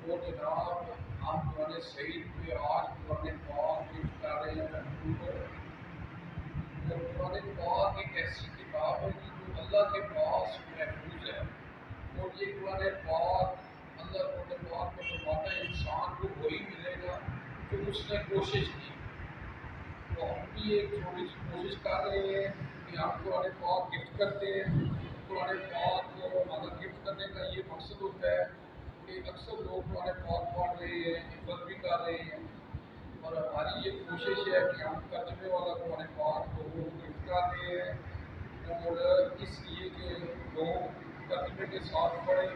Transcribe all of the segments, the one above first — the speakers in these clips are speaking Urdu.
تو جناب ہم قرآن سعید پہ آج قرآن پاک گفٹ کر رہے ہیں ہندو کو. اور قرآن پاک ایک ایسی کتاب ہے کہ جو اللہ کے پاس محفوظ ہے. اور یہ قرآن پاک اللہ قرآن پاک میں فرماتا ہے انسان کو وہی ملے گا جو اس نے کوشش کی. تو ہم بھی ایک چھوٹی سی کوشش کر رہے ہیں کہ ہم قرآن پاک گفٹ کرتے ہیں. قرآن پاک کو ہمارا گفٹ کرنے کا یہ مقصد ہوتا ہے کہ اکثر لوگ قرآن پاک پڑھ رہے ہیں، حفظ بھی کر رہے ہیں، اور ہماری یہ کوشش ہے کہ ہم ترجمے والا قرآن پاک کو گفٹ کرتے ہیں. اور اس لیے کہ لوگ ترجمے کے ساتھ پڑھیں،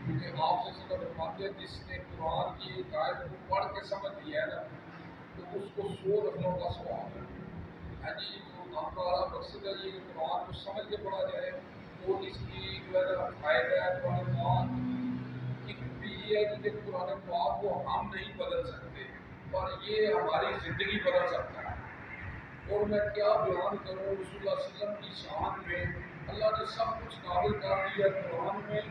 کیونکہ آپ سے صرف فرماتے ہیں جس نے قرآن کی ایک آیت کو پڑھ کے سمجھ لیا ہے نا تو اس کو 100 نفلوں کا ثواب ہے. ہاں جی، تو ہمارا مقصد ہے یہ کہ قرآن کو سمجھ کے پڑھا جائے. اور اس کی جو ہے نا فائدہ ہے قرآن پاک ایک بھی یہ ہے کہ قرآن پاک کو ہم نہیں بدل سکتے پر یہ ہماری زندگی بدل سکتا ہے. اور میں کیا بیان کروں رسول اللہ صلی اللہ علیہ وسلم کی شان میں. اللہ نے سب کچھ نازل کر دیا قرآن میں.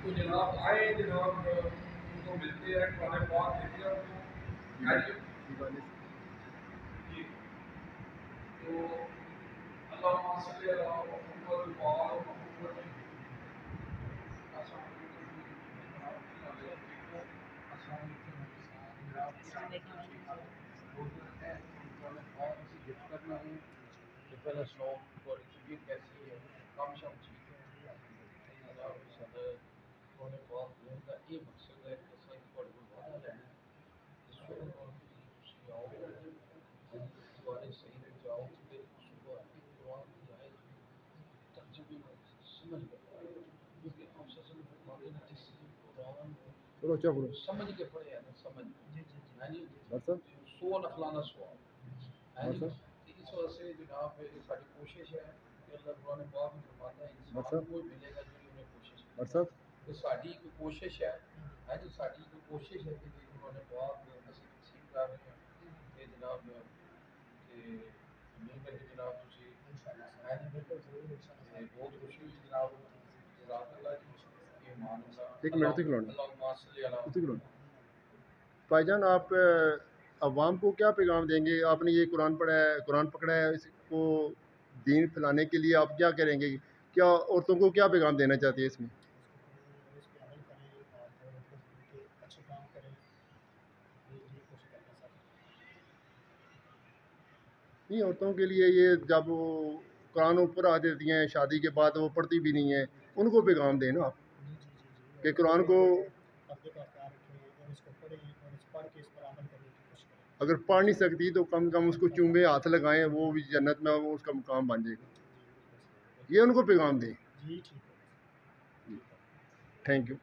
تو جناب آئے جناب ان کو ملتے ہیں قرآن پاک دیتے ہیں ان کو. جی تو اللہم صلی علی محمد و آل محمد. گفٹ کرنا ہے کہ پہلے سنو تھوڑی طبیعت کیسی ہے، کم شم ٹھیک ہے. قرآن پاک دین کا یہ مقصد ہے کہ صحیح تھوڑے کو وعدہ لینا ہے کہ صبح تسی آؤ دوبارے صحیح میں جاؤ کہ صبح ایک قرآن کی آیت ترجمے میں سمجھ کر پڑھیں. کیونکہ آپ سے فرماتے ہیں جس نے قرآن سمجھ کے پڑھے ہے نا سمجھ ہے جی 100 نفلانہ سوال ہے جی. اس وجہ سے جناب ساری کوشش ہے کہ اللہ قرآن پاک میں فرماتا ہے انسان کو ملے گا جو انہیں کوشش کی. تو ساری ایک کوشش ہے جی، ساری ایک کوشش ہے کہ قرآن پاک اسی تقسیم کر رہے ہیں کہ جناب کہ امید ہے کہ جناب تسی بہت خوشی ہوئی جناب. جزاک اللہ جی. ایمان اللہ. بھائی جان آپ عوام کو کیا پیغام دیں گے؟ آپ نے یہ قرآن پڑھا ہے، قرآن پکڑا ہے، اس کو دین پھیلانے کے لیے آپ کیا کریں گے؟ کیا عورتوں کو کیا پیغام دینا چاہتی ہے اس میں؟ نہیں، عورتوں کے لیے یہ جب وہ قرآن اوپر آ دیتی ہیں شادی کے بعد وہ پڑھتی بھی نہیں ہیں، ان کو پیغام دیں نا آپ کہ قرآن کو اگر پڑھ نہیں سکتی تو کم کم اس کو چومے ہاتھ لگائیں، وہ بھی جنت میں اس کا مقام بن جائے گا. یہ ان کو پیغام دیں. Thank you.